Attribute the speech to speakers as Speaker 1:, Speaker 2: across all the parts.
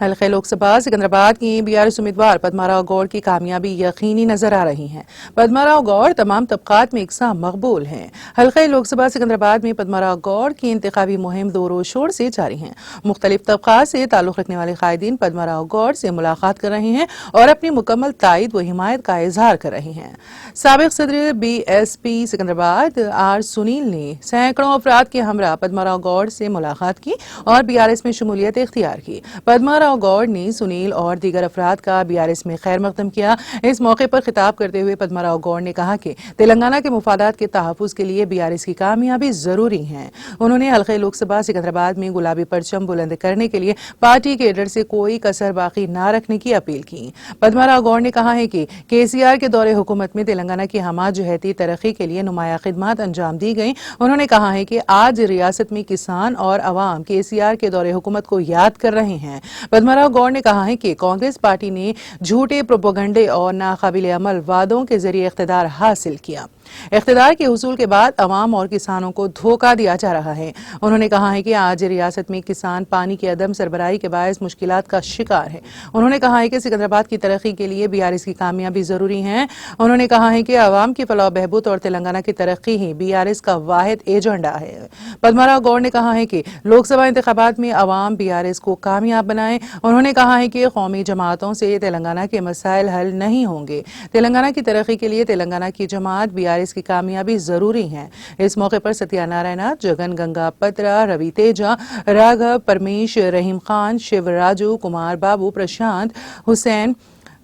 Speaker 1: حلقہ لوک سبھا سکندرآباد کی BRS امیدوار پدما راؤ گوڑ کی کامیابی یقینی نظر آ رہی ہیں۔ پدما راؤ گوڑ تمام طبقات میں یکساں مقبول ہیں۔ حلقہ لوک سبھا سکندرآباد میں پدما راؤ گوڑ کی انتخابی مہم زور و شور سے جاری ہے۔ مختلف طبقات سے تعلق رکھنے والے قائدین پدما راؤ گوڑ سے ملاقات کر رہے ہیں اور اپنی مکمل تائید و حمایت کا اظہار کر رہے ہیں۔ سابق صدر BSP سکندرآباد آر سنیل نے سینکڑوں افراد کے ہمراہ پدما راؤ گوڑ سے ملاقات کی اور BRS میں شمولیت اختیار کی۔ پدما راؤ گوڑ نے سنیل اور دیگر افراد کا BRS میں خیر مقدم کیا۔ اس موقع پر خطاب کرتے ہوئے پدما راؤ گوڑ نے کہا کہ تلنگانہ کے مفادات کے تحفظ کے لیے BRS کی کامیابی ضروری ہے۔ انہوں نے حلقہ لوک سبھا سکندرآباد میں گلابی پرچم بلند کرنے کے لیے پارٹی کیڈر سے کوئی کسر باقی نہ رکھنے کی اپیل کی۔ پدما راؤ گوڑ نے کہا ہے کہ KCR کے دور حکومت میں تلنگانہ کی ہمہ جہتی ترقی کے لیے نمایاں خدمات انجام دی گئیں۔ انہوں نے کہا ہے کہ آج ریاست میں کسان اور عوام KCR کے دور حکومت کو یاد کر رہے ہیں۔ پدما راؤ گوڑ نے کہا ہے کہ کانگریس پارٹی نے جھوٹے پروپیگنڈے اور ناقابل عمل وعدوں کے ذریعے اقتدار حاصل کیا۔ اقتدار کے حصول کے بعد عوام اور کسانوں کو دھوکہ دیا جا رہا ہے۔ انہوں نے کہا ہے کہ آج ریاست میں کسان پانی کی عدم سربراہی کے باعث مشکلات کا شکار ہے۔ انہوں نے کہا ہے کہ سکندرآباد کی ترقی کے لیے BRS کی کامیابی ضروری ہے۔ انہوں نے کہا ہے کہ عوام کی فلاح و بہبود اور تلنگانہ کی ترقی ہی BRS کا واحد ایجنڈا ہے۔ پدما راؤ گوڑ نے کہا ہے کہ لوک سبھا انتخابات میں عوام BRS کو کامیاب بنائیں۔ انہوں نے کہا ہے کہ قومی جماعتوں سے تلنگانہ کے مسائل حل نہیں ہوں گے۔ تلنگانہ کی ترقی کے لیے تلنگانہ کی جماعت BRS کی کامیابی ضروری ہے۔ اس موقع پر ستیہ نارائنا، جگن گنگا پترا، روی تیجا، راگھو پرمیش، رحیم خان، شیو راجو، کمار بابو، پرشانت، حسین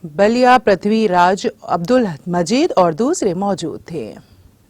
Speaker 1: بلیا، پرتھوی راج، عبدالمجید اور دوسرے موجود تھے۔